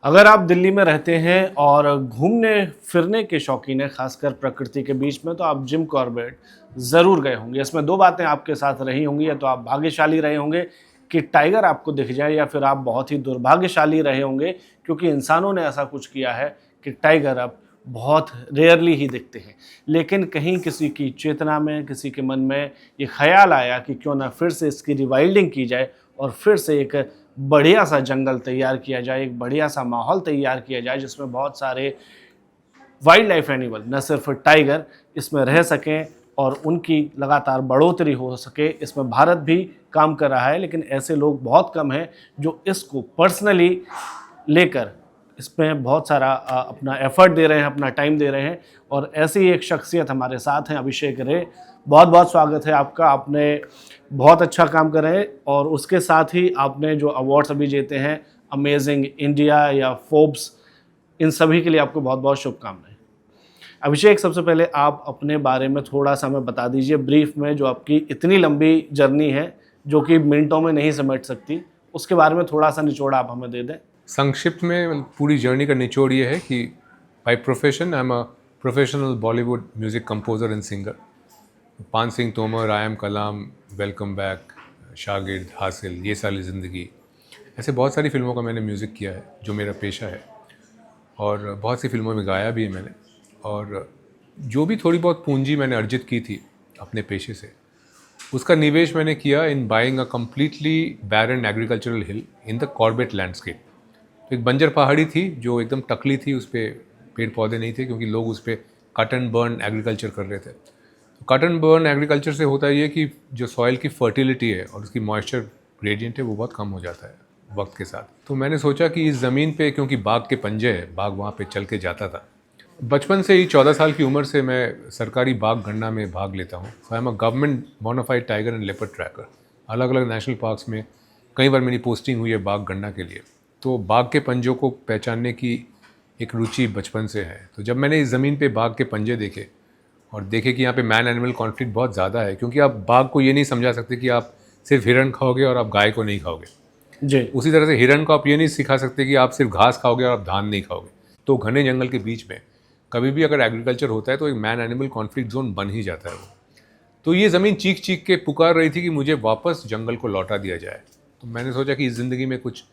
अगर आप दिल्ली में रहते हैं और घूमने फिरने के शौकीन हैं, खासकर प्रकृति के बीच में, तो आप जिम कॉर्बेट ज़रूर गए होंगे। इसमें दो बातें आपके साथ रही होंगी, या तो आप भाग्यशाली रहे होंगे कि टाइगर आपको दिख जाए, या फिर आप बहुत ही दुर्भाग्यशाली रहे होंगे क्योंकि इंसानों ने ऐसा कुछ किया है कि टाइगर अब बहुत रेयरली ही दिखते हैं। लेकिन कहीं किसी की चेतना में, किसी के मन में ये ख्याल आया कि क्यों ना फिर से इसकी रिवाइल्डिंग की जाए और फिर से एक बढ़िया सा जंगल तैयार किया जाए, एक बढ़िया सा माहौल तैयार किया जाए जिसमें बहुत सारे वाइल्ड लाइफ एनिमल, न सिर्फ टाइगर, इसमें रह सकें और उनकी लगातार बढ़ोतरी हो सके। इसमें भारत भी काम कर रहा है, लेकिन ऐसे लोग बहुत कम हैं जो इसको पर्सनली लेकर इसमें बहुत सारा अपना एफर्ट दे रहे हैं, अपना टाइम दे रहे हैं। और ऐसी ही एक शख्सियत हमारे साथ हैं, अभिषेक रे। बहुत बहुत स्वागत है आपका। आपने बहुत अच्छा काम कर रहे हैं और उसके साथ ही आपने जो अवार्ड्स अभी जीते हैं, अमेजिंग इंडिया या फोर्ब्स, इन सभी के लिए आपको बहुत बहुत शुभकामनाएं। अभिषेक, सबसे पहले आप अपने बारे में थोड़ा सा हमें बता दीजिए ब्रीफ में, जो आपकी इतनी लंबी जर्नी है जो कि मिनटों में नहीं समेट सकती, उसके बारे में थोड़ा सा निचोड़ आप हमें दे दें। संक्षिप्त में पूरी जर्नी का निचोड़ ये है कि by profession I am a professional Bollywood music composer and singer. Paan Singh Tomar, I am Kalam, welcome back, शागिर्द, हासिल, ये सारी ज़िंदगी, ऐसे बहुत सारी फिल्मों का मैंने म्यूज़िक किया है जो मेरा पेशा है। और बहुत सी फिल्मों में गाया भी है मैंने। और जो भी थोड़ी बहुत पूंजी मैंने अर्जित की थी अपने पेशे से, उसका निवेश मैंने किया in buying a completely barren agricultural hill in the Corbett landscape. तो एक बंजर पहाड़ी थी जो एकदम टकली थी, उस पर पेड़ पौधे नहीं थे क्योंकि लोग उस पर कट एंड बर्न एग्रीकल्चर कर रहे थे। तो कट एंड बर्न एग्रीकल्चर से होता ये कि जो सॉइल की फर्टिलिटी है और उसकी मॉइस्चर ग्रेडियंट है वो बहुत कम हो जाता है वक्त के साथ। तो मैंने सोचा कि इस ज़मीन पे, क्योंकि बाघ के पंजे है, बाघ वहाँ पे चल के जाता था। बचपन से ही 14 साल की उम्र से मैं सरकारी बाघ गणना में भाग लेता हूँ। So I am a government bonafide tiger and leopard tracker. अलग अलग नेशनल पार्क्स में कई बार मेरी पोस्टिंग हुई है बाघ गणना के लिए। तो बाघ के पंजों को पहचानने की एक रुचि बचपन से है। तो जब मैंने इस ज़मीन पे बाघ के पंजे देखे और देखे कि यहाँ पे मैन एनिमल कॉन्फ्लिक्ट बहुत ज़्यादा है, क्योंकि आप बाघ को ये नहीं समझा सकते कि आप सिर्फ हिरण खाओगे और आप गाय को नहीं खाओगे जी। उसी तरह से हिरण को आप ये नहीं सिखा सकते कि आप सिर्फ घास खाओगे और आप धान नहीं खाओगे। तो घने जंगल के बीच में कभी भी अगर एग्रीकल्चर होता है तो एक मैन एनिमल कॉन्फ्लिक्ट जोन बन ही जाता है वो। तो ये ज़मीन चीख चीख के पुकार रही थी कि मुझे वापस जंगल को लौटा दिया जाए। तो मैंने सोचा कि इस ज़िंदगी में कुछ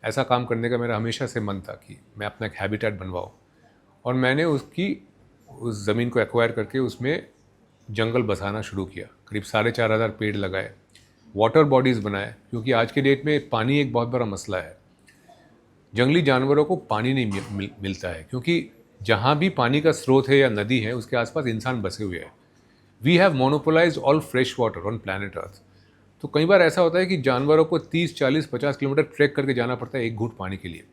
ऐसा काम करने का मेरा हमेशा से मन था कि मैं अपना एक हैबिटेट बनवाऊँ। और मैंने उस ज़मीन को एक्वायर करके उसमें जंगल बसाना शुरू किया। करीब 4,500 पेड़ लगाए, वाटर बॉडीज़ बनाए, क्योंकि आज के डेट में पानी एक बहुत बड़ा मसला है। जंगली जानवरों को पानी नहीं मिलता है, क्योंकि जहाँ भी पानी का स्रोत है या नदी है उसके आसपास इंसान बसे हुए हैं। We have monopolised all fresh water on planet earth. तो कई बार ऐसा होता है कि जानवरों को 30, 40, 50 किलोमीटर ट्रैक करके जाना पड़ता है एक घूंट पानी के लिए।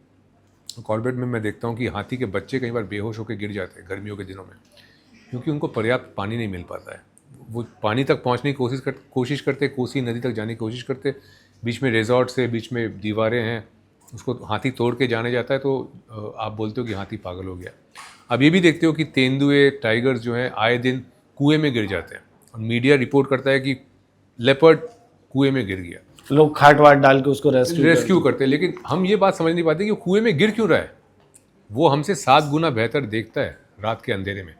कॉर्बेट में मैं देखता हूँ कि हाथी के बच्चे कई बार बेहोश होकर गिर जाते हैं गर्मियों के दिनों में, क्योंकि उनको पर्याप्त पानी नहीं मिल पाता है। वो पानी तक पहुँचने की कोशिश करते, कोसी नदी तक जाने की कोशिश करते, बीच में रिजॉर्ट से बीच में दीवारें हैं, उसको हाथी तोड़ के जाने जाता है। तो आप बोलते हो कि हाथी पागल हो गया। अब ये भी देखते हो कि तेंदुए, टाइगर्स जो हैं आए दिन कुएं में गिर जाते हैं और मीडिया रिपोर्ट करता है कि लेपर्ड कुएं में गिर गया। लोग खाट वाट डाल के उसको रेस्क्यू करते हैं, लेकिन हम ये बात समझ नहीं पाते कि कुएं में गिर क्यों रहा है। वो हमसे 7 गुना बेहतर देखता है रात के अंधेरे में।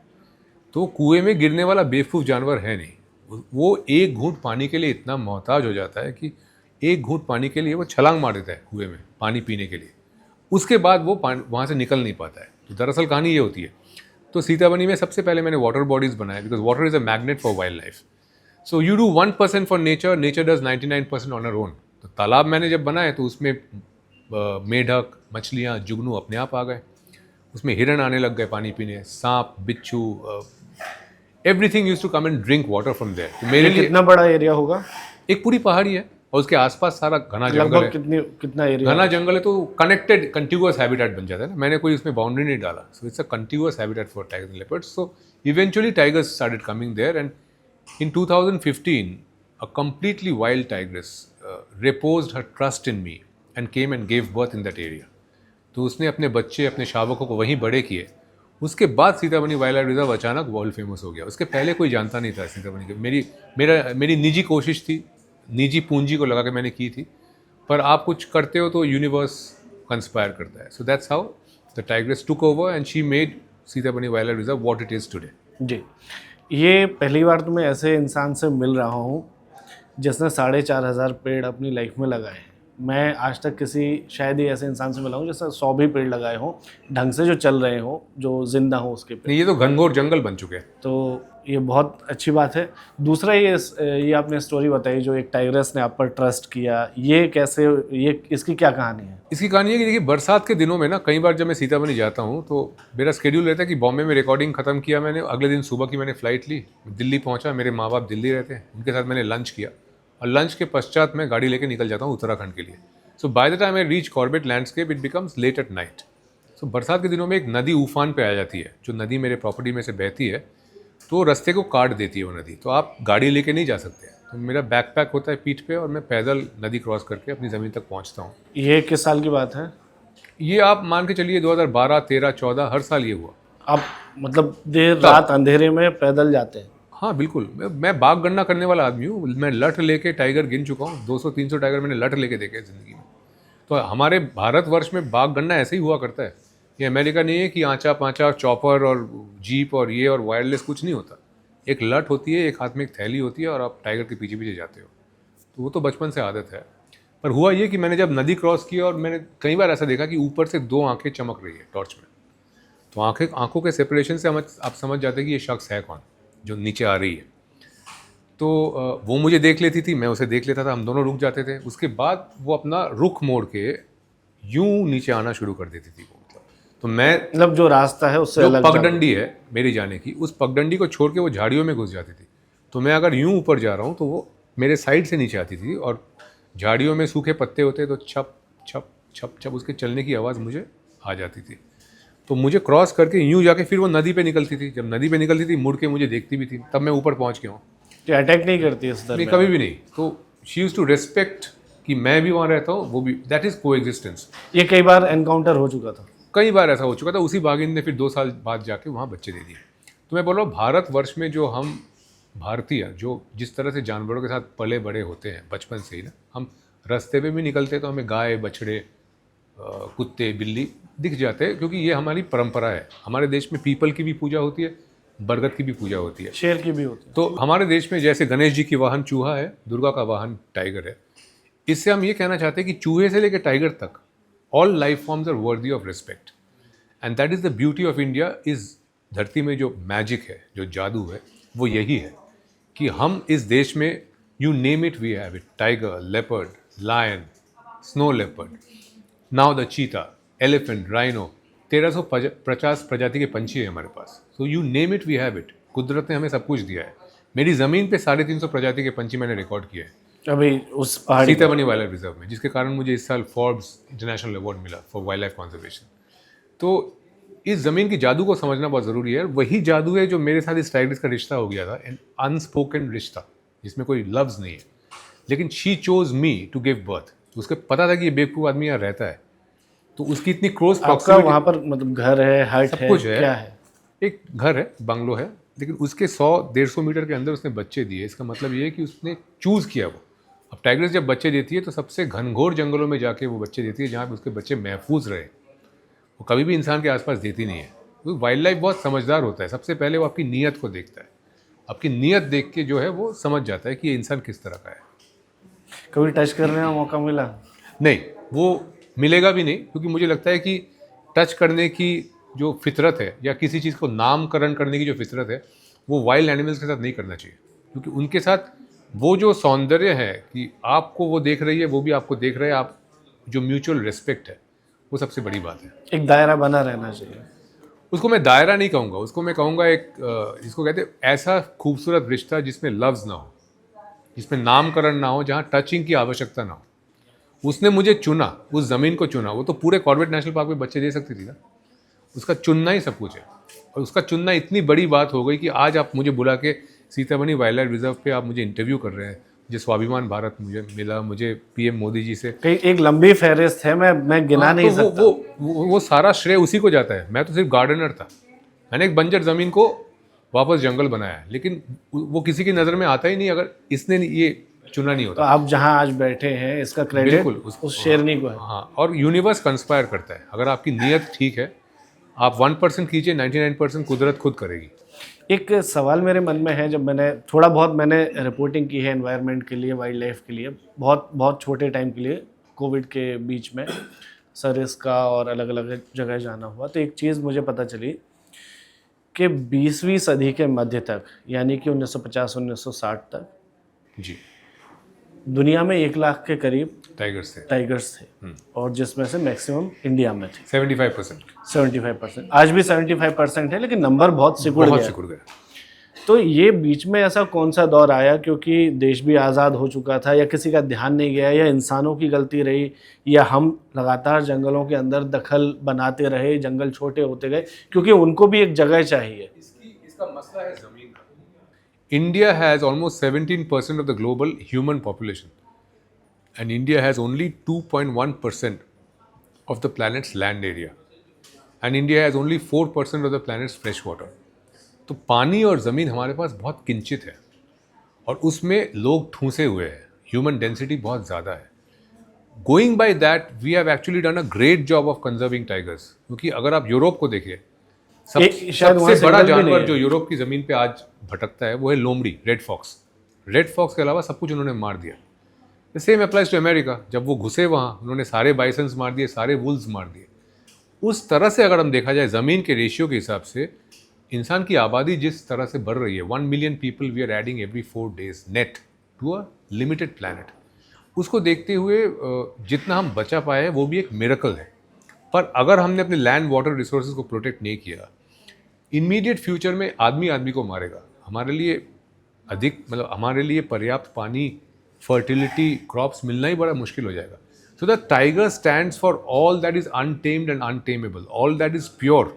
तो कुएं में गिरने वाला बेवकूफ़ जानवर है नहीं। वो एक घूंट पानी के लिए इतना मोहताज हो जाता है कि एक घूंट पानी के लिए वो छलांग मार देता है कुएं में पानी पीने के लिए। उसके बाद वो वहाँ से निकल नहीं पाता है। तो दरअसल कहानी ये होती है। तो सीताबनी में सबसे पहले मैंने वाटर बॉडीज़ बनाए, because water is a magnet for wildlife. So you do 1% for nature, nature does 99% on our own. तो तालाब मैंने जब बनाए तो उसमें मेढक, मछलियाँ, जुगनू अपने आप आ गए। उसमें हिरण आने लग गए पानी पीने, सांप, बिच्छू, everything used to come and drink water from there. तो मेरे लिए कितना बड़ा एरिया होगा? एक पूरी पहाड़ी है और उसके आसपास सारा घना जंगल है। कितना एरिया? घना जंगल है तो कनेक्टेड कंटिन्यूअस हैबिटेट बन जाता है ना। मैंने कोई उसमें बाउंड्री नहीं डाला। So it's a continuous habitat for tigers and leopards. So eventually tigers started coming there and in 2015 a completely wild tigress reposed her trust in me and came and gave birth in that area. तो उसने अपने बच्चे, अपने शावकों को वहीं बड़े किए। उसके बाद सीताबनी वाइल्ड लाइफ रिजर्व अचानक वर्ल्ड फेमस हो गया। उसके पहले कोई जानता नहीं था सीताबनी के। मेरी निजी कोशिश थी, निजी पूंजी को लगा के मैंने की थी। पर आप कुछ करते हो तो यूनिवर्स कंस्पायर करता है. So that's how the tigress took over and she made Sitabani wildlife reserve what it is today. जी, ये पहली बार तो मैं ऐसे इंसान से मिल रहा हूँ जिसने 4,500 पेड़ अपनी लाइफ में लगाए हैं. मैं आज तक किसी शायद ही ऐसे इंसान से मिला हूँ जिसने 100 भी पेड़ लगाए हों, ढंग से जो चल रहे हों, जो जिंदा हो उसके पेड़. ये तो घनघोर जंगल बन चुके हैं. तो ये बहुत अच्छी बात है. दूसरा ये आपने स्टोरी बताई जो एक टाइग्रेस ने आप पर ट्रस्ट किया, ये कैसे, ये इसकी क्या कहानी है? इसकी कहानी है कि देखिए बरसात के दिनों में ना कई बार जब मैं सीतामढ़ी जाता हूँ तो मेरा शेड्यूल रहता है कि बॉम्बे में रिकॉर्डिंग खत्म किया मैंने, अगले दिन सुबह की मैंने फ़्लाइट ली, दिल्ली पहुँचा, मेरे माँ बाप दिल्ली रहते हैं, उनके साथ मैंने लंच किया और लंच के पश्चात मैं गाड़ी लेके निकल जाता हूँ उत्तराखंड के लिए. So by the time I reach Corbett landscape it becomes late at night. So बरसात के दिनों में एक नदी उफान पे आ जाती है, जो नदी मेरे प्रॉपर्टी में से बहती है, तो रास्ते को काट देती है वो नदी, तो आप गाड़ी लेके नहीं जा सकते. तो मेरा बैकपैक होता है पीठ पे और मैं पैदल नदी क्रॉस करके अपनी ज़मीन तक पहुंचता हूँ. ये किस साल की बात है? ये आप मान के चलिए 2012, 13, 14 हर साल ये हुआ. आप मतलब देर रात अंधेरे में पैदल जाते हैं? हाँ बिल्कुल, मैं बाघ गणना करने वाला आदमी हूँ. मैं लठ लेके टाइगर गिन चुका हूँ, 200-300 टाइगर मैंने लठ लेके देखे ज़िंदगी में. तो हमारे भारतवर्ष में बाघ गणना ऐसे ही हुआ करता है. ये अमेरिका नहीं है कि आँचा पाँचा चॉपर और जीप और ये और वायरलेस कुछ नहीं होता. एक लठ होती है, एक हाथ में एक थैली होती है और आप टाइगर के पीछे पीछे जाते हो. तो वो तो बचपन से आदत है. पर हुआ ये कि मैंने जब नदी क्रॉस की और मैंने कई बार ऐसा देखा कि ऊपर से 2 आंखें चमक रही है टॉर्च में. तो आंखों के सेपरेशन से आप समझ जाते हैं कि ये शख्स है कौन जो नीचे आ रही है. तो वो मुझे देख लेती थी, मैं उसे देख लेता था, हम दोनों रुक जाते थे. उसके बाद वो अपना रुख मोड़ के यूं नीचे आना शुरू कर देती थी. तो मैं मतलब जो रास्ता है उससे जो अलग पगडंडी है मेरी जाने की, उस पगडंडी को छोड़ के वो झाड़ियों में घुस जाती थी. तो मैं अगर यूं ऊपर जा रहा हूँ तो वो मेरे साइड से नीचे आती थी और झाड़ियों में सूखे पत्ते होते तो छप छप छप छप उसके चलने की आवाज़ मुझे आ जाती थी. तो मुझे क्रॉस करके यूं जाके फिर वो नदी पे निकलती थी. जब नदी पे निकलती थी मुड़ के मुझे देखती भी थी, तब मैं ऊपर पहुँच गया हूँ. कि अटैक नहीं करती इस नहीं, दरमियान? कभी भी नहीं. तो शी यूज़ टू रेस्पेक्ट कि मैं भी वहाँ रहता हूँ, वो भी. दैट इज़ को एग्जिस्टेंस. ये कई बार एनकाउंटर हो चुका था? कई बार ऐसा हो चुका था. उसी बाघिन ने फिर 2 साल बाद जाके वहाँ बच्चे दे दिए. तो मैं बोल रहा हूँ भारतवर्ष में जो हम भारतीय जो जिस तरह से जानवरों के साथ पले बड़े होते हैं बचपन से ही ना, हम रास्ते पे भी निकलते तो हमें गाय बछड़े कुत्ते बिल्ली दिख जाते हैं, क्योंकि ये हमारी परंपरा है. हमारे देश में पीपल की भी पूजा होती है, बरगद की भी पूजा होती है, शेर की भी होती है. तो हमारे देश में जैसे गणेश जी की वाहन चूहा है, दुर्गा का वाहन टाइगर है. इससे हम ये कहना चाहते हैं कि चूहे से लेकर टाइगर तक all life forms are worthy of respect. And that is the beauty of India. इस धरती में जो मैजिक है, जो जादू है, वो यही है कि हम इस देश में you name it we have it. Tiger, leopard, lion, snow leopard, now the cheetah, elephant, rhino, 1350 प्रजाति के पंछी है हमारे पास. So you name it we have it. कुदरत ने हमें सब कुछ दिया है. मेरी ज़मीन पे 350 प्रजाति के पंछी मैंने रिकॉर्ड किए हैं अभी उस पहाड़ी सीताबनी वाइल्ड लाइफ रिजर्व में, जिसके कारण मुझे इस साल फोर्ब्स इंटरनेशनल अवार्ड मिला फॉर वाइल्ड लाइफ कंजर्वेशन. तो इस ज़मीन की जादू को समझना बहुत ज़रूरी है. वही जादू है जो मेरे साथ इस टाइग्रेस का रिश्ता हो गया था, एन अनस्पोकन रिश्ता जिसमें कोई लफ्ज़ नहीं है, लेकिन she chose me to give birth. उसको पता था कि ये बेवकूफ़ आदमी यहाँ रहता है, तो उसकी इतनी क्लोज आपका प्रॉक्सिमिटी. वहाँ पर मतलब घर है, हट सब है, कुछ है. क्या है? एक घर है, बंगलो है, लेकिन उसके 100-150 मीटर के अंदर उसने बच्चे दिए. इसका मतलब ये है कि उसने चूज़ किया वो. अब टाइग्रेस जब बच्चे देती है तो सबसे घनघोर जंगलों में जाके वो बच्चे देती है जहाँ पे उसके बच्चे महफूज रहे. वो कभी भी इंसान के आसपास देती नहीं है. तो वाइल्ड लाइफ बहुत समझदार होता है. सबसे पहले वो आपकी नीयत को देखता है. आपकी नीयत देख के जो है वो समझ जाता है कि ये इंसान किस तरह का है. कभी टच करने का मौका मिला? नहीं, वो मिलेगा भी नहीं, क्योंकि मुझे लगता है कि टच करने की जो फितरत है या किसी चीज़ को नामकरण करने की जो फितरत है, वो वाइल्ड एनिमल्स के साथ नहीं करना चाहिए. क्योंकि उनके साथ वो जो सौंदर्य है कि आपको वो देख रही है, वो भी आपको देख रहे हैं, आप जो म्यूचुअल रिस्पेक्ट है, वो सबसे बड़ी बात है. एक दायरा बना रहना चाहिए. उसको मैं दायरा नहीं कहूँगा, उसको मैं कहूँगा एक जिसको कहते हैं ऐसा खूबसूरत रिश्ता जिसमें लफ्ज़ ना हो, जिसमें नामकरण ना हो, जहाँ टचिंग की आवश्यकता ना हो. उसने मुझे चुना, उस ज़मीन को चुना. वो तो पूरे कॉर्बेट नेशनल पार्क में बच्चे दे सकती थी ना. उसका चुनना ही सब कुछ है. और उसका चुनना इतनी बड़ी बात हो गई कि आज आप मुझे बुला के सीतामढ़ी वाइल्ड लाइफ रिजर्व पे आप मुझे इंटरव्यू कर रहे हैं. मुझे स्वाभिमान भारत मुझे मिला, मुझे पीएम मोदी जी से कई एक लंबी फहरिस्त है, मैं गिना नहीं तो सकता. वो सारा श्रेय उसी को जाता है. मैं तो सिर्फ गार्डनर था. मैंने एक बंजर ज़मीन को वापस जंगल बनाया, लेकिन वो किसी की नज़र में आता ही नहीं. अगर इसने ये चुना नहीं तो होता। आप जहाँ आज बैठे हैं इसका क्रेडिट बिल्कुल उस शेरनी को है। हाँ, और यूनिवर्स कंस्पायर करता है। अगर आपकी नीयत ठीक है, आप 1% कीजिए, 99% कुदरत खुद करेगी। एक सवाल मेरे मन में है, जब मैंने थोड़ा बहुत मैंने रिपोर्टिंग की है एनवायरनमेंट के लिए, वाइल्ड लाइफ के लिए, बहुत बहुत छोटे टाइम के लिए, कोविड के बीच में सर्विस का और अलग अलग जगह जाना हुआ, तो एक चीज़ मुझे पता चली कि 20वीं सदी के मध्य तक, यानी कि 1950-1960 तक जी, दुनिया में 1 लाख के करीब टाइगर्स थे टाइगर्स थे, और जिसमें से मैक्सिमम इंडिया में थे 75%। 75%। आज भी 75% है, लेकिन नंबर बहुत सिकुड़ बहुत गया। सिकुड़ गया। तो ये बीच में ऐसा कौन सा दौर आया, क्योंकि देश भी आज़ाद हो चुका था, या किसी का ध्यान नहीं गया, या इंसानों की गलती रही, या हम लगातार जंगलों के अंदर दखल बनाते रहे, जंगल छोटे होते गए, क्योंकि उनको भी एक जगह चाहिए। इसका मसला है जमीन का। India has almost 17% of the global human population and India has only 2.1% of the planets land area and India has only 4% of the planets fresh water. तो पानी और ज़मीन हमारे पास बहुत किंचित है, और उसमें लोग ठूंसे हुए हैं, ह्यूमन डेंसिटी बहुत ज़्यादा है। Going by that we have actually done a great job of conserving tigers, क्योंकि अगर आप यूरोप को देखिए, शायद वहाँ सबसे बड़ा सिंगल भी नहीं जानवर है। जो यूरोप की ज़मीन पे आज भटकता है वो है लोमड़ी, रेड फॉक्स। रेड फॉक्स के अलावा सब कुछ उन्होंने मार दिया। The same applies to America. जब वो घुसे वहाँ, उन्होंने सारे बाइसन्स मार दिए, सारे वुल्स मार दिए। उस तरह से अगर हम देखा जाए ज़मीन के रेशियो के हिसाब से, इंसान की आबादी जिस तरह से बढ़ रही है, 1 million people we are adding every 4 days net to a limited planet, उसको देखते हुए जितना हम बचा पाए वो भी एक मिरेकल है। पर अगर हमने अपने लैंड वाटर रिसोर्सेज को प्रोटेक्ट नहीं किया, इमीडिएट फ्यूचर में आदमी आदमी को मारेगा। हमारे लिए हमारे लिए पर्याप्त पानी, फर्टिलिटी, क्रॉप्स मिलना ही बड़ा मुश्किल हो जाएगा। So the tiger stands for all that is untamed and untamable, all that is pure.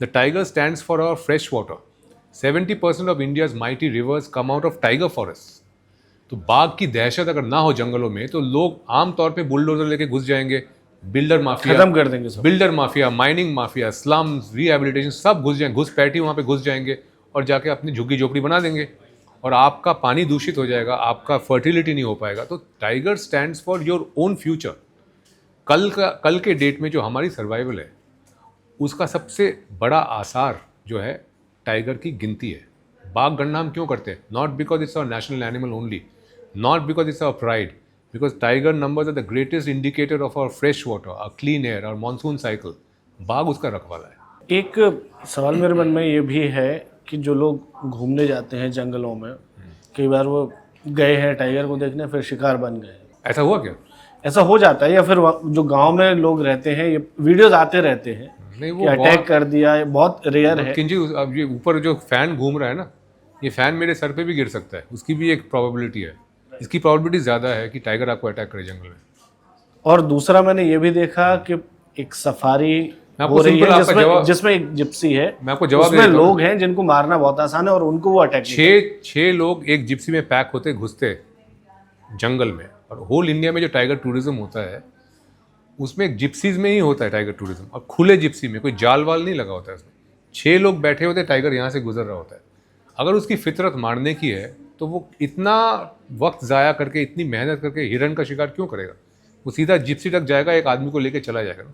The tiger stands for our fresh water. 70% of India's mighty rivers come out of tiger forest. तो बाघ की दहशत अगर ना हो जंगलों में, तो लोग आमतौर पे बुलडोजर लेके घुस जाएंगे, बिल्डर माफिया खत्म कर देंगे सब। Builder mafia, mining mafia, slums, rehabilitation, सब घुस जाएंगे, घुसपैठी वहाँ पे घुस जाएंगे और जाके अपनी झुग्गी झोपड़ी बना देंगे, और आपका पानी दूषित हो जाएगा, आपका फर्टिलिटी नहीं हो पाएगा। तो tiger stands for your own future. कल के डेट में जो हमारी सर्वाइवल है, उसका सबसे बड़ा आसार जो है टाइगर की गिनती है। बाघ गणना हम क्यों करते हैं? Not because it's our national animal only, not because it's our pride, because tiger numbers are the greatest indicator of our fresh water, our clean air, और मानसून साइकिल। बाघ उसका रखवाला है। एक सवाल मेरे मन में ये भी है कि जो लोग घूमने जाते हैं जंगलों में, कई बार वो गए हैं टाइगर को देखने, फिर शिकार बन गए। ऐसा हुआ क्या? ऐसा हो जाता है, या फिर जो गांव में लोग रहते हैं, ये वीडियोस आते रहते हैं नहीं, कि वो अटैक कर दिया, ये बहुत रेयर है। किंजी, अब ये ऊपर जो फैन घूम रहा है ना, ये फैन मेरे सर पे भी गिर सकता है, उसकी भी एक प्रोबेबिलिटी है। इसकी प्रोबेबिलिटी ज़्यादा है कि टाइगर आपको अटैक करे जंगल में। और दूसरा मैंने ये भी देखा कि एक सफारी आपको हो रही सिंपल है, आपका जवाब- जिसमें एक जिप्सी है, मैं आपको जवाब उसमें देता हूँ। लोग हैं जिनको मारना बहुत आसान है, और उनको वो अटैक छः लोग एक जिप्सी में पैक होते घुसते जंगल में, और होल इंडिया में जो टाइगर टूरिज्म होता है उसमें जिप्सीज में ही होता है टाइगर टूरिज्म, और खुले जिप्सी में, कोई जाल वाल नहीं लगा होता है उसमें। 6 लोग बैठे होते, टाइगर यहाँ से गुजर रहा होता है। अगर उसकी फितरत मारने की है तो वो इतना वक्त ज़ाया करके, इतनी मेहनत करके हिरन का शिकार क्यों करेगा? वो सीधा जिप्सी तक जाएगा, एक आदमी को लेके चला जाएगा।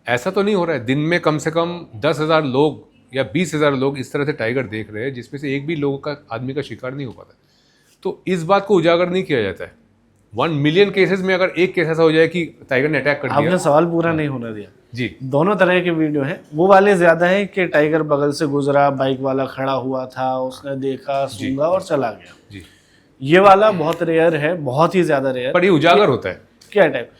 ऐसा तो नहीं हो रहा है। दिन में कम से कम 10,000 लोग या 20,000 लोग इस तरह से टाइगर देख रहे हैं, जिसमें से एक भी लोगों का, आदमी का शिकार नहीं हो पाता। तो इस बात को उजागर नहीं किया जाता है। 1 मिलियन केसेस में अगर एक केस ऐसा हो जाए कि टाइगर ने अटैक कर दिया। आपने सवाल पूरा नहीं होने दिया। जी, दोनों तरह के वीडियो हैं। वो वाले ज्यादा है कि टाइगर बगल से गुजरा, बाइक वाला खड़ा हुआ था, उसने देखा, सूंघा और चला गया। जी, ये वाला बहुत रेयर है, बहुत ही ज्यादा रेयर। पर ये उजागर होता है। क्या टाइप?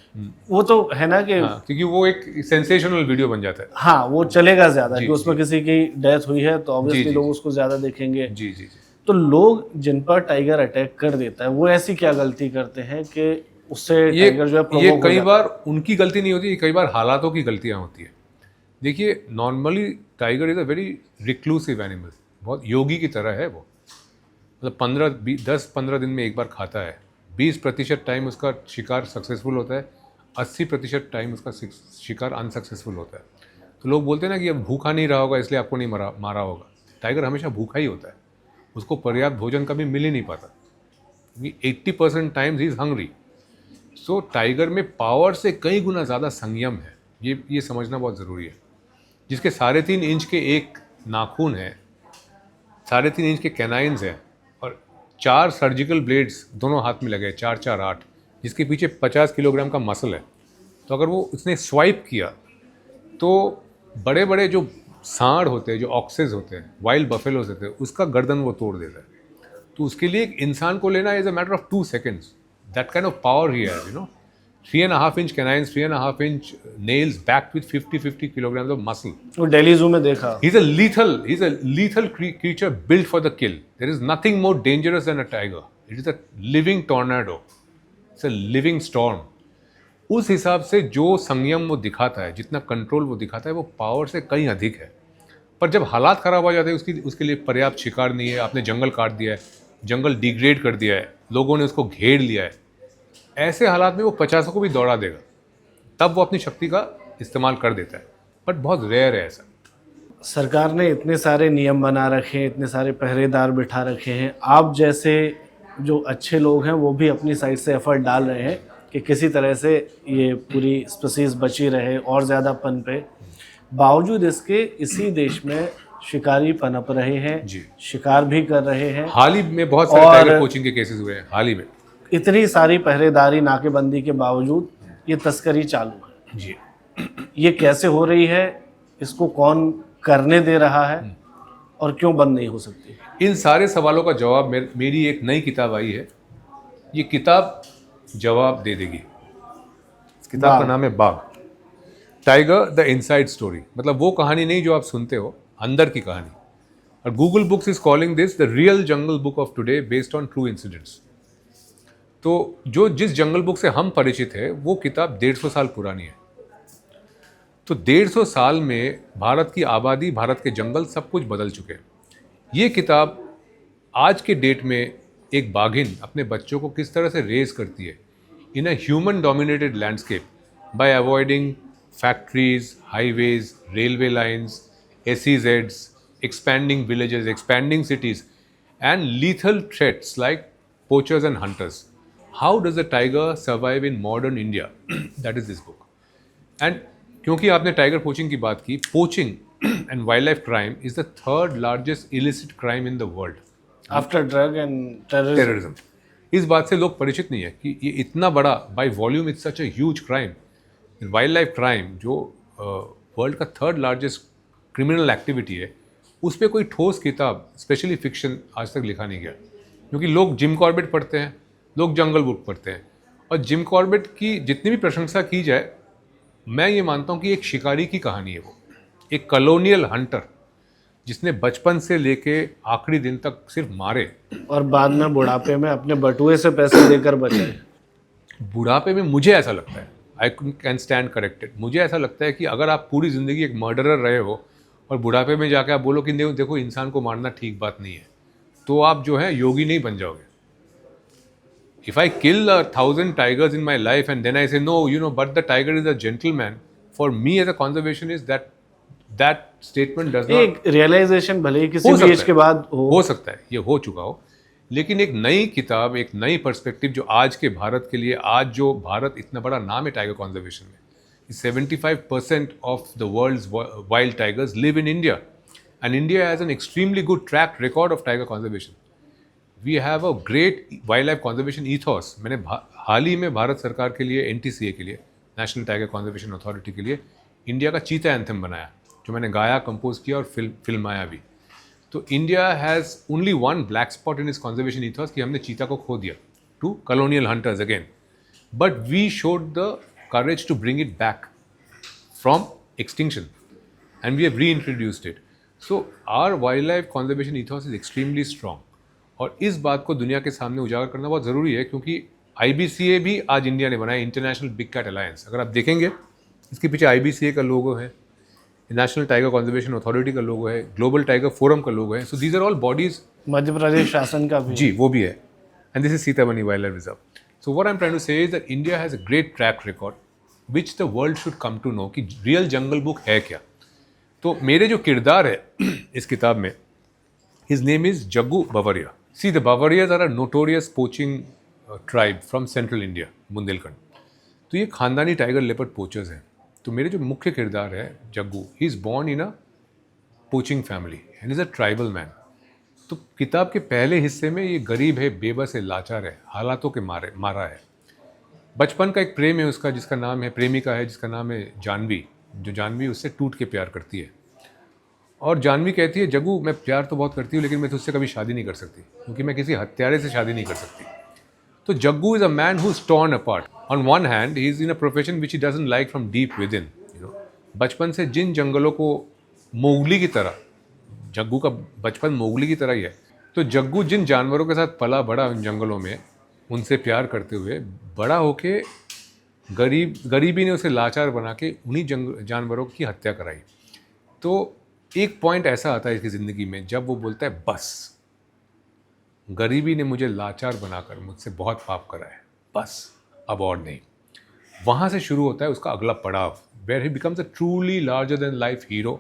वो तो है ना कि हाँ, क्योंकि वो एक सेंसेशनल वीडियो बन जाता है। हाँ, वो चलेगा ज्यादा, कि उसमें किसी की डेथ हुई है तो ऑब्वियसली जी, लोग उसको ज्यादा देखेंगे। जी जी जी। तो लोग जिन पर टाइगर अटैक कर देता है, वो ऐसी क्या गलती करते हैं कि उससे टाइगर जो है ये provoke हो कई जाता बार उनकी गलती नहीं होती, कई बार हालातों की गलतियाँ होती है। देखिए, normally tiger is a very reclusive animal, बहुत योगी की तरह है वो। मतलब 10-15 दिन में एक बार खाता है। 20% टाइम उसका शिकार सक्सेसफुल होता है, 80% टाइम उसका शिकार अनसक्सेसफुल होता है। तो लोग बोलते हैं ना कि अब भूखा नहीं रहा होगा इसलिए आपको नहीं मारा होगा। टाइगर हमेशा भूखा ही होता है, उसको पर्याप्त भोजन कभी मिल ही नहीं पाता। 80% times he is hungry. So tiger में पावर से कई गुना ज़्यादा संयम है, ये समझना बहुत ज़रूरी है। जिसके 3.5 इंच के एक नाखून है, 3.5 इंच के कैनाइन्स हैं और 4 सर्जिकल ब्लेड्स दोनों हाथ में लगे, 4-4-8, जिसके पीछे 50 किलोग्राम का मसल है। तो अगर वो उसने स्वाइप किया तो बड़े बड़े जो सांड होते हैं, जो ऑक्सेस होते हैं, वाइल्ड बफेलोज होते हैं, उसका गर्दन वो तोड़ देता है। तो उसके लिए एक इंसान को लेना is a matter of 2 seconds। That kind of power he has, 3.5 inch canines, 3.5 inch nails backed with 50 kilograms of muscle। वो दिल्ली जू में देखा। He's a lethal creature built for the kill। There is nothing more dangerous than a tiger। It is a living tornado। It's a living storm। उस हिसाब से जो संयम वो दिखाता है, जितना कंट्रोल वो दिखाता है, वो पावर से कहीं अधिक है। पर जब हालात ख़राब हो जाते हैं, उसके लिए पर्याप्त शिकार नहीं है, आपने जंगल काट दिया है, जंगल डिग्रेड कर दिया है, लोगों ने उसको घेर लिया है, ऐसे हालात में वो 50 को भी दौड़ा देगा, तब वो अपनी शक्ति का इस्तेमाल कर देता है। बट बहुत रेयर है ऐसा। सरकार ने इतने सारे नियम बना रखे हैं, इतने सारे पहरेदार बिठा रखे हैं, आप जैसे जो अच्छे लोग हैं वो भी अपनी साइड से एफर्ट डाल रहे हैं कि किसी तरह से ये पूरी स्पीसीज बची रहे और ज़्यादा पनपे। बावजूद इसके इसी देश में शिकारी पनप रहे हैं जी। शिकार भी कर रहे हैं। हाल ही में बहुत सारे टाइगर पोचिंग के केसेस हुए हैं हाल ही में। इतनी सारी पहरेदारी, नाकेबंदी के बावजूद ये तस्करी चालू है जी। ये कैसे हो रही है, इसको कौन करने दे रहा है और क्यों बंद नहीं हो सकती? इन सारे सवालों का जवाब मेरी एक नई किताब आई है। ये किताब जवाब दे देगी। इस किताब का नाम है बाघ, टाइगर द इनसाइड स्टोरी। मतलब वो कहानी नहीं जो आप सुनते हो, अंदर की कहानी। और Google books is calling this the real jungle book of today based on true incidents. तो जिस जंगल बुक से हम परिचित है वो किताब 150 साल पुरानी है। तो 150 साल में भारत की आबादी, भारत के जंगल, सब कुछ बदल चुके हैं। ये किताब आज के डेट में एक बाघिन अपने बच्चों को किस तरह से रेज करती है in a human dominated landscape by avoiding factories, highways, railway lines, SEZs, expanding villages, expanding cities, and lethal threats like poachers and hunters. How does a tiger survive in modern India? That is this book. And क्योंकि आपने tiger poaching की बात की, poaching and wild life crime is the 3rd largest illicit crime in the world after drug and terrorism. इस बात से लोग परिचित नहीं है कि ये इतना बड़ा, by volume it's such a huge crime. Wild life crime जो वर्ल्ड का 3rd largest क्रिमिनल एक्टिविटी है, उस पर कोई ठोस किताब, स्पेशली फिक्शन, आज तक लिखा नहीं गया। क्योंकि लोग जिम कॉर्बेट पढ़ते हैं, लोग जंगल बुक पढ़ते हैं, और जिम कॉर्बेट की जितनी भी प्रशंसा की जाए, मैं ये मानता हूँ कि एक शिकारी की कहानी है वो, एक कॉलोनियल हंटर जिसने बचपन से लेके आखिरी दिन तक सिर्फ मारे और बाद में बुढ़ापे में अपने बटुए से पैसे देकर बचे। बुढ़ापे में मुझे ऐसा लगता है, आई कैन स्टैंड करेक्टेड, मुझे ऐसा लगता है कि अगर आप पूरी ज़िंदगी एक मर्डरर रहे हो और बुढ़ापे में जाकर आप बोलो कि देखो इंसान को मारना ठीक बात नहीं है, तो आप जो है योगी नहीं बन जाओगे। If I kill 1,000 tigers in my life and then I say no, but the tiger is a gentleman, for me as a conservationist that statement does not। एक रियलाइजेशन भले ही किसी भी एज के बाद हो सकता है, ये हो चुका हो, लेकिन एक नई किताब, एक नई पर्सपेक्टिव जो आज के भारत के लिए, आज जो भारत इतना बड़ा नाम है टाइगर कंजर्वेशन में, 75% of the world's wild tigers live in India, and India has an extremely good track record of tiger conservation. We have a great wildlife conservation ethos। मैंने हाल ही में भारत सरकार के लिए, NTCA के लिए, नेशनल टाइगर कंजर्वेशन अथॉरिटी के लिए, India का चीता एंथम बनाया, जो मैंने गाया, कंपोज किया और फिल्माया भी। तो India has only one black spot in इस कंजर्वेशन ईथॉस कि हमने चीता को खो दिया to colonial hunters again, but we showed the courage to bring it back from extinction and we have reintroduced it. So our wildlife conservation ethos is extremely strong, और इस बात को दुनिया के सामने उजागर करना बहुत ज़रूरी है, क्योंकि IBCA भी आज इंडिया ने बनाया, इंटरनेशनल बिग कैट अलायंस। अगर आप देखेंगे इसके पीछे IBCA का लोगो है, नेशनल टाइगर कंजर्वेशन अथॉरिटी का लोगो है, ग्लोबल टाइगर फोरम का लोगो है। So these are all bodies, Madhya Pradesh शासन का भी जी वो भी है, and this is Sitamarhi wildlife reserve. So what I'm trying to say is that India has a great track record, which the world should come to know कि real जंगल book है क्या। तो मेरे जो किरदार है इस किताब में, his name is Jaggu Bawaria. See the Bawarias are a notorious poaching tribe from central India, Bundelkhand. तो ये खानदानी टाइगर लेपर्ड पोचर्स हैं। तो मेरे जो मुख्य किरदार है Jaggu, he is born in a poaching family and is a tribal man. तो किताब के पहले हिस्से में ये गरीब है, बेबस है, लाचार है, हालातों के मारा है। बचपन का एक प्रेम है उसका, जिसका नाम है, प्रेमिका है जिसका नाम है जानवी, जो जानवी उससे टूट के प्यार करती है। और जानवी कहती है, जग्गू मैं प्यार तो बहुत करती हूँ लेकिन मैं तुझसे कभी शादी नहीं कर सकती, क्योंकि मैं किसी हत्यारे से शादी नहीं कर सकती। तो Jaggu is a man who is torn apart. On one hand he is in a profession which he doesn't like from deep with in, बचपन से जिन जंगलों को मोगली की तरह, जग्गू का बचपन मोगली की तरह ही है। तो जग्गू जिन जानवरों के साथ पला बड़ा उन जंगलों में, उनसे प्यार करते हुए बड़ा होके गरीबी ने उसे लाचार बना के उन्हीं जानवरों की हत्या कराई। तो एक पॉइंट ऐसा आता है इसकी ज़िंदगी में जब वो बोलता है, बस गरीबी ने मुझे लाचार बनाकर मुझसे बहुत पाप करा है, बस अब और नहीं। वहाँ से शुरू होता है उसका अगला पड़ाव, where he becomes a truly larger than life hero.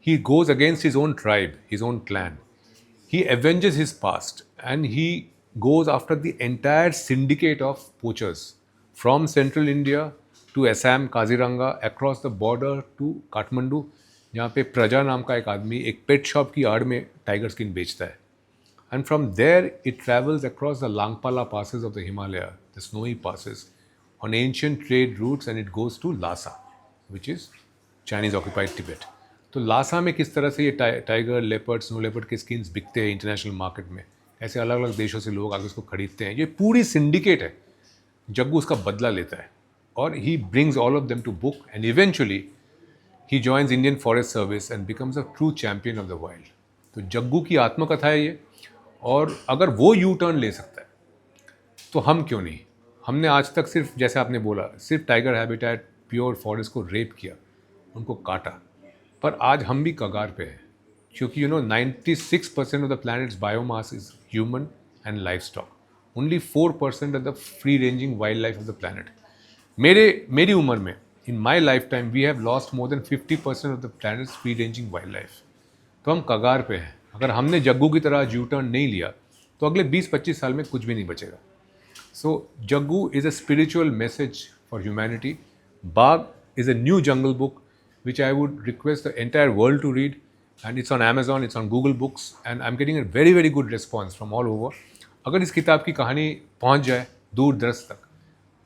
He goes against his own tribe, his own clan. He avenges his past and he goes after the entire syndicate of poachers from central India to Assam, Kaziranga, across the border to Kathmandu, जहाँ पे प्रजा नाम का एक आदमी एक pet shop की आड़ में टाइगर स्किन बेचता है। And from there it travels across the Langpala passes of the Himalaya, the snowy passes, on ancient trade routes, and it goes to Lhasa, which is Chinese occupied Tibet. तो लासा में किस तरह से ये tiger, leopard, snow leopard के skins बिकते हैं international market में, ऐसे अलग अलग देशों से लोग आगे उसको खरीदते हैं, ये पूरी सिंडिकेट है। जग्गू उसका बदला लेता है और he brings all of them to book and eventually he joins Indian Forest Service and becomes a true champion of the wild. तो जग्गू की आत्मकथा है ये, और अगर वो यू टर्न ले सकता है तो हम क्यों नहीं। हमने आज तक सिर्फ, जैसे आपने बोला, सिर्फ टाइगर हैबिटेट, प्योर फॉरेस्ट को रेप किया, उनको काटा, पर आज हम भी कगार पे हैं, क्योंकि 96% of the planet's biomass is human and life stock, only 4% of the free ranging wildlife of the planet. मेरी उम्र में, in my lifetime, we have lost more than 50% of the planet's free ranging wildlife. तो हम कगार पे हैं। अगर हमने जग्गू की तरह यू टर्न नहीं लिया तो अगले 20-25 साल में कुछ भी नहीं बचेगा। So Jaggu is a spiritual message for humanity. Bagh is a new Jungle Book which I would request the entire world to read, and it's on Amazon, it's on Google Books, and I'm getting a very very good response from all over. अगर इस किताब की कहानी पहुंच जाए दूर दराज तक,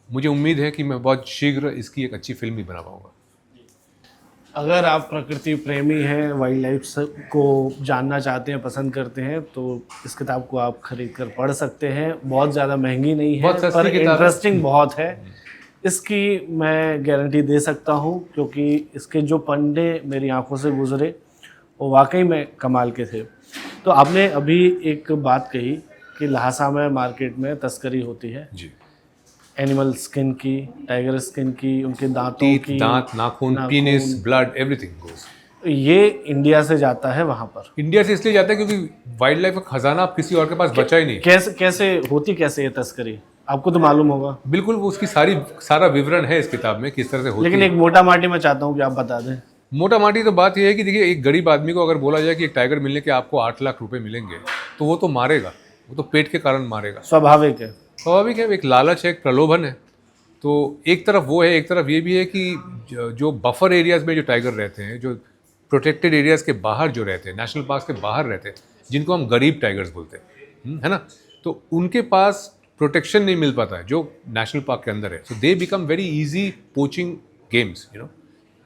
मुझे उम्मीद है कि मैं बहुत शीघ्र इसकी एक अच्छी फिल्म भी बना पाऊंगा। अगर आप प्रकृति प्रेमी हैं, वाइल्ड लाइफ को जानना चाहते हैं, पसंद करते हैं, तो इस किताब को आप खरीद कर पढ़ सकते हैं। बहुत ज़्यादा महंगी नहीं है, पर इंटरेस्टिंग बहुत है। इसकी मैं गारंटी दे सकता हूँ, क्योंकि इसके जो पन्ने मेरी आंखों से गुजरे वो वाकई में कमाल के थे। तो आपने अभी एक बात कही कि लहासा में मार्केट में तस्करी होती है जी, एनिमल स्किन की, टाइगर स्किन की, उनके दांतों की, दांत, नाखून, पीनिस, ब्लड, एवरीथिंग गोस। ये इंडिया से जाता है वहाँ पर। इंडिया से इसलिए जाता है क्योंकि वाइल्ड लाइफ का खजाना अब किसी और के पास बचा ही नहीं। कैसे होती कैसे ये तस्करी, आपको तो मालूम होगा। बिल्कुल, वो उसकी सारा विवरण है इस किताब में, किस तरह से होती है। लेकिन एक मोटा माटी मैं चाहता हूँ कि आप बता दें। मोटा माटी तो बात यह है कि देखिए, एक गरीब आदमी को अगर बोला जाए कि एक टाइगर मिलने के आपको 8 लाख रुपए मिलेंगे, तो वो तो मारेगा, वो तो पेट के कारण मारेगा। स्वाभाविक है, स्वाभाविक है, एक लालच है, एक प्रलोभन है। तो एक तरफ वो है, एक तरफ ये भी है कि जो बफर एरियाज में जो टाइगर रहते हैं, जो प्रोटेक्टेड एरियाज के बाहर जो रहते हैं, नेशनल पार्क के बाहर रहते हैं, जिनको हम गरीब टाइगर्स बोलते हैं, है ना, तो उनके पास प्रोटेक्शन नहीं मिल पाता है जो नेशनल पार्क के अंदर है। So they become very easy poaching games.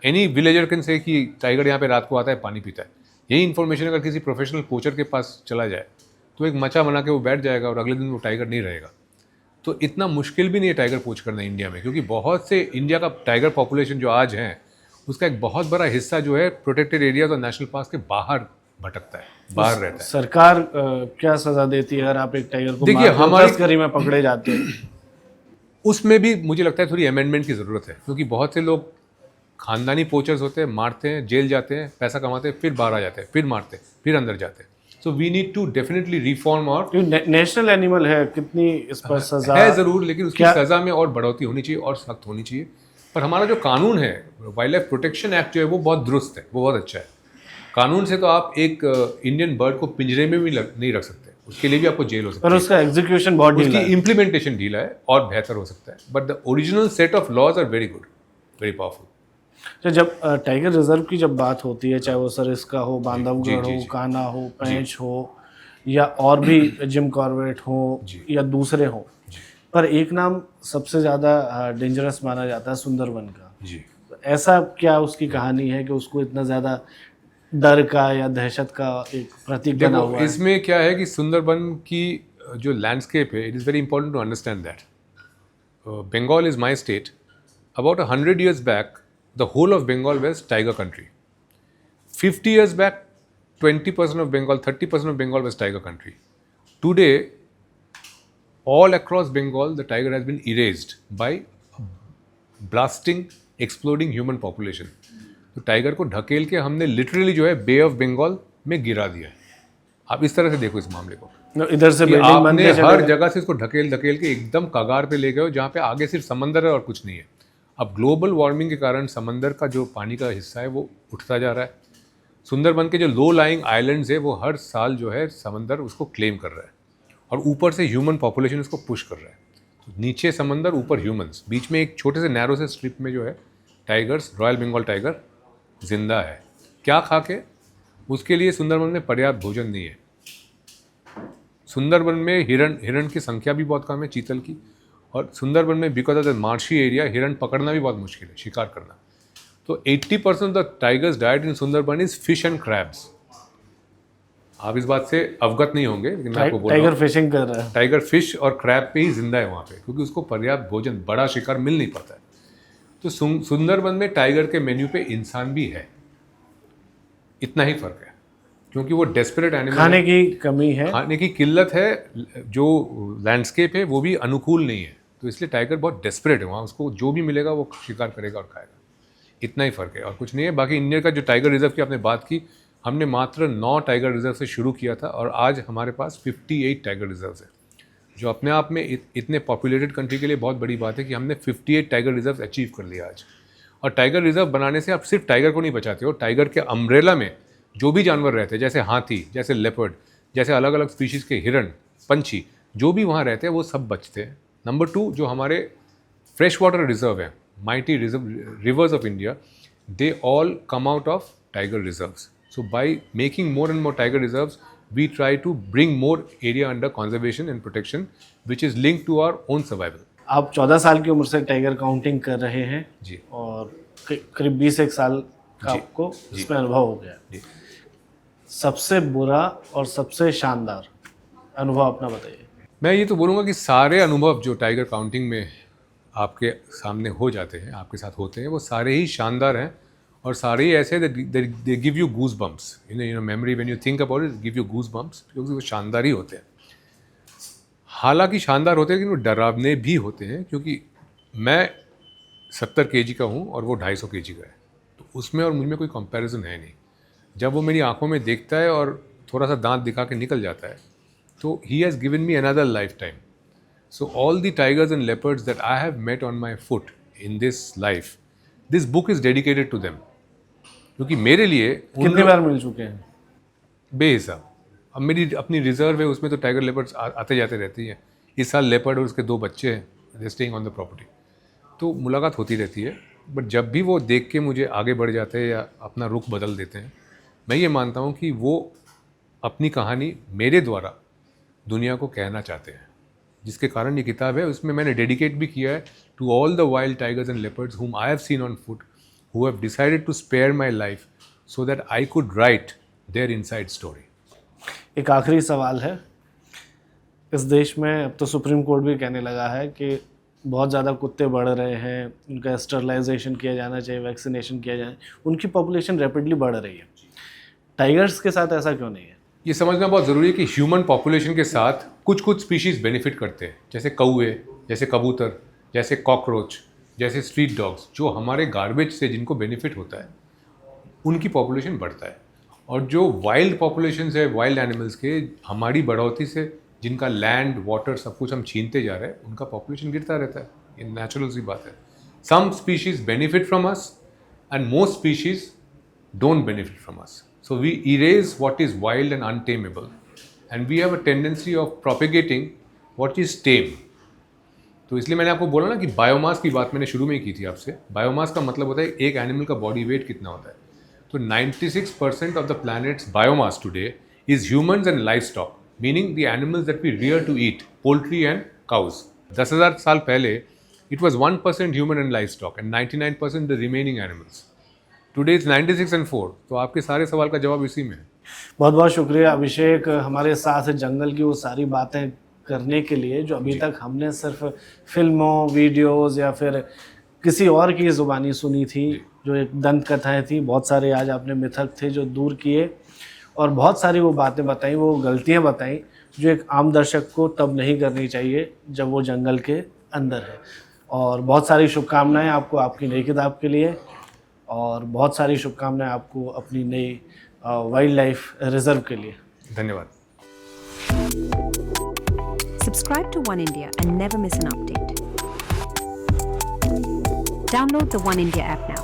Any villager can say कि टाइगर यहाँ पे रात को आता है, पानी पीता है। यही इन्फॉर्मेशन अगर किसी प्रोफेशनल पोचर के पास चला जाए तो एक मचा बना के वो बैठ जाएगा और अगले दिन वो टाइगर नहीं रहेगा। तो इतना मुश्किल भी नहीं है टाइगर पोच करना इंडिया में, क्योंकि बहुत से इंडिया का टाइगर पॉपुलेशन जो आज है, उसका एक बहुत बड़ा हिस्सा जो है प्रोटेक्टेड एरियाज और नेशनल पार्क के बाहर भटकता है, बाहर रहता है। सरकार क्या सजा देती है अगर आप एक टाइगर को देखिए, हमारी तस्करी में पकड़े जाते हैं? उसमें भी मुझे लगता है थोड़ी अमेंडमेंट की ज़रूरत है, क्योंकि बहुत से लोग खानदानी पोचर्स होते हैं, मारते हैं, जेल जाते हैं, पैसा कमाते हैं, फिर बाहर आ जाते हैं, फिर मारते हैं, फिर अंदर जाते हैं। So we need to definitely reform. और नेशनल एनिमल है, कितनी इस पर सजा है ज़रूर, लेकिन उसकी सज़ा में और बढ़ोतरी होनी चाहिए और सख्त होनी चाहिए। पर हमारा जो कानून है, वाइल्ड लाइफ प्रोटेक्शन एक्ट जो है, वो बहुत दुरुस्त है, वो बहुत अच्छा है। कानून से तो आप एक इंडियन बर्ड को पिंजरे में भी नहीं रख सकते। उसके लिए भी आपको जेल हो सकती पर है। उसका एग्जीक्यूशन बहुत ढीला उसकी है। इम्प्लीमेंटेशन ढीला है और बेहतर हो सकता है, but the original set of laws are very good, very powerful. तो जब टाइगर रिजर्व की जब बात होती है, चाहे वो सरिस्का हो, जी, बांधवगढ़ जी, हो, जी। कान्हा हो, पेंच हो, या और भी जिम कॉर्बेट हो जी। या दूसरे हो, पर एक नाम सबसे ज़्यादा डेंजरस माना जाता है, सुंदरबन का। जी। तो ऐसा क्या उसकी कहानी है कि उसको इतना ज़्यादा डर का या दहशत का एक प्रतीक बना देखो हुआ है? इसमें क्या है कि सुंदरबन की जो लैंडस्केप है, it is very important to understand that Bengal is my state. About 100 years back, the whole of Bengal was tiger country. 50 years back, 20% of Bengal, 30% of Bengal was tiger country. Today, all across Bengal, the tiger has been erased by blasting, exploding human population. तो tiger को ढकेल के हमने literally जो है बे of Bengal में गिरा दिया है। आप इस तरह से देखो इस मामले को तो इधर से कि बिल्डिंग आपने बनते चले हर गए। जगह से इसको ढकेल ढकेल के एकदम कगार पे ले गए हो जहाँ पे आगे सिर्फ समंदर है और कुछ नहीं है। अब ग्लोबल वार्मिंग के कारण समंदर का जो पानी का हिस्सा है वो उठता जा रहा है। सुंदरबन के जो लो लाइंग आइलैंड्स है वो हर साल जो है समंदर उसको क्लेम कर रहा है और ऊपर से ह्यूमन पॉपुलेशन उसको पुश कर रहा है। तो नीचे समंदर, ऊपर ह्यूमंस, बीच में एक छोटे से नैरो से स्ट्रिप में जो है टाइगर्स, रॉयल बंगाल टाइगर जिंदा है। क्या खा के? उसके लिए सुंदरबन में पर्याप्त भोजन नहीं है। सुंदरबन में हिरण की संख्या भी बहुत कम है, चीतल की, और सुंदरबन में because of the marshy area हिरण पकड़ना भी बहुत मुश्किल है, शिकार करना। तो 80% of the tigers diet in Sundarban is fish and crabs. आप इस बात से अवगत नहीं होंगे, लेकिन मैं आपको बोल रहा टाइगर हूँ फिशिंग कर रहा है। टाइगर फिश और क्रैब पे ही जिंदा है वहाँ पे, क्योंकि उसको पर्याप्त भोजन, बड़ा शिकार मिल नहीं पाता है। तो सुंदरबन में टाइगर के मेन्यू पे इंसान भी है, इतना ही फर्क है, क्योंकि वो डेस्परेट एनिमल खाने है, की कमी है। खाने की किल्लत है, जो लैंडस्केप है वो भी अनुकूल नहीं है, तो इसलिए टाइगर बहुत डेस्परेट है वहाँ, उसको जो भी मिलेगा वो शिकार करेगा और खाएगा। इतना ही फ़र्क है और कुछ नहीं है। बाकी इंडिया का जो टाइगर रिजर्व की आपने बात की, हमने मात्र 9 टाइगर रिजर्व से शुरू किया था और आज हमारे पास 58 टाइगर रिजर्व है, जो अपने आप में इतने पॉपुलेटेड कंट्री के लिए बहुत बड़ी बात है कि हमने 58 टाइगर रिजर्व अचीव कर लिया आज। और टाइगर रिजर्व बनाने से आप सिर्फ टाइगर को नहीं बचाते हो, टाइगर के अम्ब्रेला में जो भी जानवर रहते हैं, जैसे हाथी, जैसे लेपर्ड, जैसे अलग अलग स्पीशीज़ के हिरण, पंछी, जो भी वहाँ रहते हैं वो सब बचते हैं। नंबर 2, जो हमारे फ्रेश वाटर रिजर्व है, mighty reverse of India, they all come out of tiger reserves. So by making more and more tiger reserves, we try to bring more area under conservation and protection, which is linked to our own survival. आप 14 साल की उम्र से tiger counting कर रहे हैं जी। और करीब 21 साल का जी। आपको जी। इसमें अनुभव हो गया। जी। सबसे बुरा और सबसे शानदार अनुभव अपना बताइए। मैं ये तो बोलूँगा कि सारे अनुभव जो टाइगर काउंटिंग में आपके सामने हो जाते हैं, आपके साथ होते हैं, वो सारे ही शानदार हैं और सारे ही ऐसे they give you goose bumps, you know memory, when you think about it give you goose bumps, क्योंकि वो शानदार ही होते हैं। हालांकि शानदार होते हैं लेकिन वो डरावने भी होते हैं, क्योंकि मैं 70 kg का हूँ और वो 250 kg का है, तो उसमें और मुझ में कोई कंपैरिजन है नहीं। जब वो मेरी आंखों में देखता है और थोड़ा सा दांत दिखा के निकल जाता है, तो he has given me another lifetime. So all the tigers and leopards that I have met on my foot in this life, this book is dedicated to them, क्योंकि मेरे लिए कितनी बार मिल चुके हैं? बेहिसाब। अब मेरी अपनी रिजर्व है, उसमें तो टाइगर लेपर्ड्स आते जाते रहती हैं। इस साल लेपर्ड और उसके 2 बच्चे हैं, दे स्टेइंग ऑन द प्रॉपर्टी, तो मुलाकात होती रहती है। बट जब भी वो देख के मुझे आगे बढ़ जाते हैं या अपना रुख बदल देते हैं, मैं ये मानता हूँ कि वो अपनी कहानी मेरे द्वारा दुनिया को कहना चाहते हैं, जिसके कारण ये किताब है। उसमें मैंने डेडिकेट भी किया है to all the wild tigers and leopards whom I have seen on foot, who have decided to spare my life so that I could write their inside story. एक आखिरी सवाल है। इस देश में अब तो सुप्रीम कोर्ट भी कहने लगा है कि बहुत ज़्यादा कुत्ते बढ़ रहे हैं, उनका स्टरलाइजेशन किया जाना चाहिए, वैक्सीनेशन किया जाए, उनकी पॉपुलेशन रैपिडली बढ़ रही है। टाइगर्स के साथ ऐसा क्यों नहीं है? ये समझना बहुत ज़रूरी है कि ह्यूमन पॉपुलेशन के साथ कुछ कुछ स्पीशीज़ बेनिफिट करते हैं, जैसे कौवे, जैसे कबूतर, जैसे कॉकरोच, जैसे स्ट्रीट डॉग्स, जो हमारे गार्बेज से जिनको बेनिफिट होता है, उनकी पॉपुलेशन बढ़ता है। और जो वाइल्ड पॉपुलेशन है वाइल्ड एनिमल्स के, हमारी बढ़ोतरी से जिनका लैंड, वाटर, सब कुछ हम छीनते जा रहे हैं, उनका पॉपुलेशन गिरता रहता है। ये नेचुरल सी बात है। Some species benefit from us and most species don't benefit from us. So we erase what is wild and untamable and we have a tendency of propagating what is tame. तो इसलिए मैंने आपको बोला ना कि बायोमास की बात मैंने शुरू में ही की थी आपसे। बायोमास का मतलब होता है एक एनिमल का बॉडी वेट कितना होता है। तो 96% of the planet's biomass today is humans and life stock, meaning the animals that we rear to eat, poultry and cows. 10,000 साल पहले it was 1% human and life stock and 99% the remaining animals. Today is 96 and 4। तो आपके सारे सवाल का जवाब इसी में है। बहुत बहुत शुक्रिया अभिषेक, हमारे साथ जंगल की वो सारी बातें करने के लिए जो अभी तक हमने सिर्फ फिल्मों, वीडियोस या फिर किसी और की ज़ुबानी सुनी थी, जो एक दंत कथाएँ थी। बहुत सारे आज आपने मिथक थे जो दूर किए, और बहुत सारी वो बातें बताई, वो गलतियाँ बताई जो एक आम दर्शक को तब नहीं करनी चाहिए जब वो जंगल के अंदर है। और बहुत सारी शुभकामनाएं आपको आपकी नई किताब के लिए, और बहुत सारी शुभकामनाएं आपको अपनी नई वाइल्ड लाइफ रिजर्व के लिए। धन्यवाद। Subscribe to One India and never miss an update. Download the One India app now.